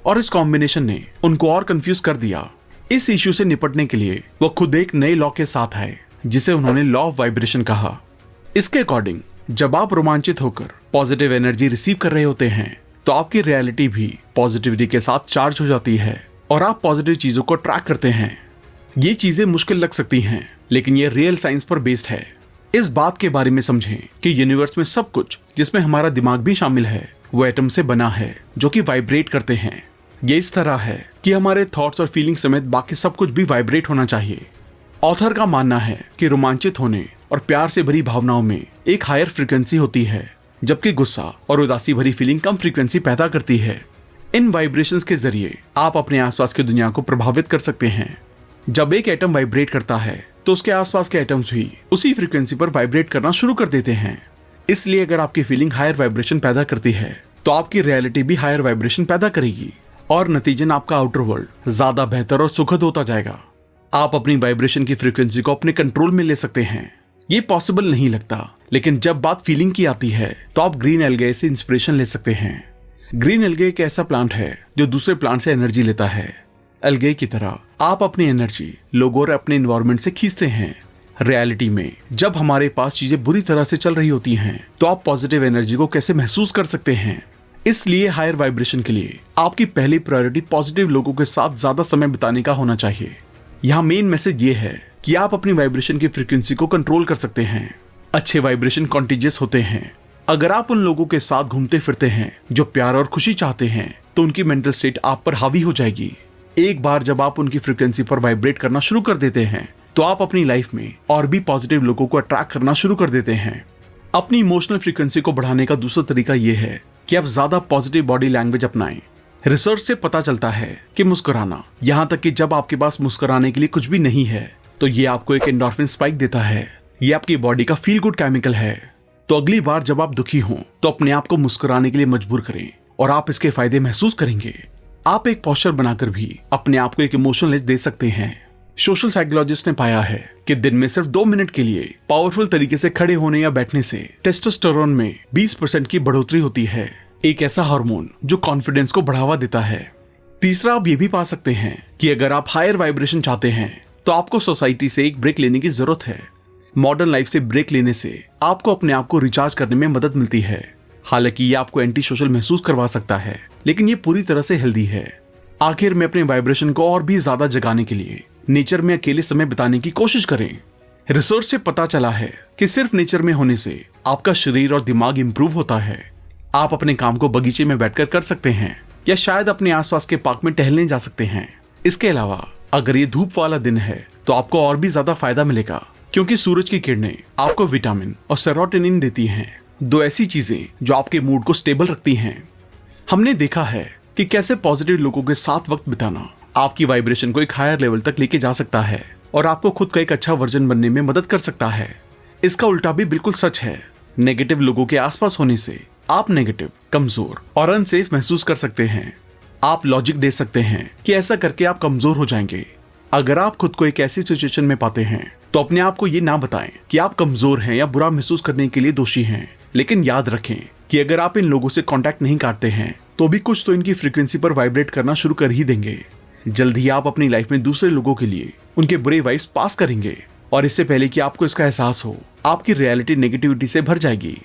और इस कॉम्बिनेशन ने उनको और कंफ्यूज कर दिया। इस इश्यू से निपटने के लिए वो खुद एक नए लॉ के साथ आए जिसे उन्होंने लॉ ऑफ वाइब्रेशन कहा। इसके अकॉर्डिंग जब आप रोमांचित होकर पॉजिटिव एनर्जी रिसीव कर रहे होते हैं तो आपकी रियलिटी भी पॉजिटिविटी के साथ चार्ज हो जाती है और आप पॉजिटिव चीजों को ट्रैक करते हैं। ये चीजें मुश्किल लग सकती हैं, लेकिन ये रियल साइंस पर बेस्ड है। इस बात के बारे में समझें कि यूनिवर्स में सब कुछ, जिसमें हमारा दिमाग भी शामिल है, वो एटम से बना है जो कि वाइब्रेट करते हैं। ये इस तरह है कि हमारे थॉट्स और फीलिंग समेत बाकी सब कुछ भी वाइब्रेट होना चाहिए। ऑथर का मानना है कि रोमांचित होने और प्यार से भरी भावनाओं में एक हायर फ्रीक्वेंसी होती है, जबकि गुस्सा और उदासी भरी फीलिंग कम फ्रीक्वेंसी पैदा करती है। इन वाइब्रेशंस के जरिए आप अपने आसपास की दुनिया को प्रभावित कर सकते हैं। जब एक एटम वाइब्रेट करता है तो उसके आसपास के एटम्स भी उसी फ्रीक्वेंसी पर वाइब्रेट करना शुरू कर देते हैं। इसलिए अगर आपकी फीलिंग हायर वाइब्रेशन पैदा करती है तो आपकी रियलिटी भी हायर वाइब्रेशन पैदा करेगी और नतीजन आपका आउटर वर्ल्ड ज्यादा बेहतर और सुखद होता जाएगा। आप अपनी वाइब्रेशन की फ्रीक्वेंसी को अपने कंट्रोल में ले सकते हैं। ये पॉसिबल नहीं लगता, लेकिन जब बात फीलिंग की आती है तो आप ग्रीन एल्गे से इंस्पिरेशन ले सकते हैं। ग्रीन एल्गे एक ऐसा प्लांट है जो दूसरे प्लांट से एनर्जी लेता है। एल्गे की तरह आप अपनी एनर्जी लोगों और अपने एनवायरनमेंट से खींचते हैं। रियलिटी में जब हमारे पास चीजें बुरी तरह से चल रही होती हैं तो आप पॉजिटिव एनर्जी को कैसे महसूस कर सकते हैं। इसलिए हायर वाइब्रेशन के लिए आपकी पहली प्रायोरिटी पॉजिटिव लोगों के साथ ज्यादा समय बिताने का होना चाहिए। यहाँ मेन मैसेज ये है कि आप अपनी वाइब्रेशन की फ्रीक्वेंसी को कंट्रोल कर सकते हैं। अच्छे वाइब्रेशन कॉन्टेजियस होते हैं। अगर आप उन लोगों के साथ घूमते फिरते हैं जो प्यार और खुशी चाहते हैं तो उनकी मेंटल स्टेट आप पर हावी हो जाएगी। एक बार जब आप उनकी फ्रीक्वेंसी पर वाइब्रेट करना शुरू कर देते हैं तो आप अपनी लाइफ में और भी पॉजिटिव लोगों को अट्रैक्ट करना शुरू कर देते हैं। अपनी इमोशनल फ्रीक्वेंसी को बढ़ाने का दूसरा तरीका यह है कि आप ज्यादा पॉजिटिव बॉडी लैंग्वेज अपनाएं। रिसर्च से पता चलता है कि मुस्कुराना, यहाँ तक कि जब आपके पास मुस्कुराने के लिए कुछ भी नहीं है, तो ये आपको एक एंडोर्फिन स्पाइक देता है। ये आपकी बॉडी का फील गुड केमिकल है। तो अगली बार जब आप दुखी हों तो अपने आप को मुस्कुराने के लिए मजबूर करें और आप इसके फायदे महसूस करेंगे। आप एक पोस्चर बनाकर भी अपने आप को एक इमोशनल एज दे सकते हैं। सोशल साइकोलॉजिस्ट ने पाया है कि दिन में सिर्फ 2 मिनट के लिए पावरफुल तरीके से खड़े होने या बैठने से टेस्टोस्टेरोन में 20% की बढ़ोतरी होती है, एक ऐसा हार्मोन जो कॉन्फिडेंस को बढ़ावा देता है। तीसरा, आप ये भी पा सकते हैं कि अगर आप हायर वाइब्रेशन चाहते हैं तो आपको सोसाइटी से एक ब्रेक लेने की जरूरत है। मॉडर्न लाइफ से ब्रेक लेने से आपको अपने आप को रिचार्ज करने में मदद मिलती है। हालांकि ये आपको एंटी सोशल महसूस करवा सकता है, लेकिन ये पूरी तरह से हेल्दी है। आखिर में अपने वाइब्रेशन को और भी ज्यादा जगाने के लिए नेचर में अकेले समय बिताने की कोशिश करें। रिसर्च से पता चला है कि सिर्फ नेचर में होने से आपका शरीर और दिमाग इंप्रूव होता है। आप अपने काम को बगीचे में बैठकर कर सकते हैं या शायद अपने आसपास के पार्क में टहलने जा सकते हैं। इसके अलावा अगर ये धूप वाला दिन है तो आपको और भी ज्यादा फायदा मिलेगा, क्योंकि सूरज की किरणें आपको विटामिन और सेरोटोनिन देती हैं, 2 ऐसी चीजें जो आपके मूड को स्टेबल रखती हैं। हमने देखा है कि कैसे पॉजिटिव लोगों के साथ वक्त बिताना आपकी वाइब्रेशन को एक हायर लेवल तक लेके जा सकता है और आपको खुद का एक अच्छा वर्जन बनने में मदद कर सकता है। इसका उल्टा भी बिल्कुल सच है। नेगेटिव लोगों के आसपास होने से आप नेगेटिव, कमजोर और अनसेफ महसूस कर सकते हैं। आप लॉजिक दे सकते हैं कि ऐसा करके आप कमजोर हो जाएंगे। अगर आप खुद को एक ऐसी सिचुएशन में पाते हैं तो अपने आप को ये ना बताएं कि आप कमजोर हैं या बुरा महसूस करने के लिए दोषी हैं। लेकिन याद रखें कि अगर आप इन लोगों से कांटेक्ट नहीं काटते हैं तो भी कुछ तो इनकी फ्रीक्वेंसी पर वाइब्रेट करना शुरू कर ही देंगे। जल्द ही आप अपनी लाइफ में दूसरे लोगों के लिए उनके बुरे वाइब्स पास करेंगे और इससे पहले कि आपको इसका एहसास हो, आपकी रियलिटी नेगेटिविटी से भर जाएगी।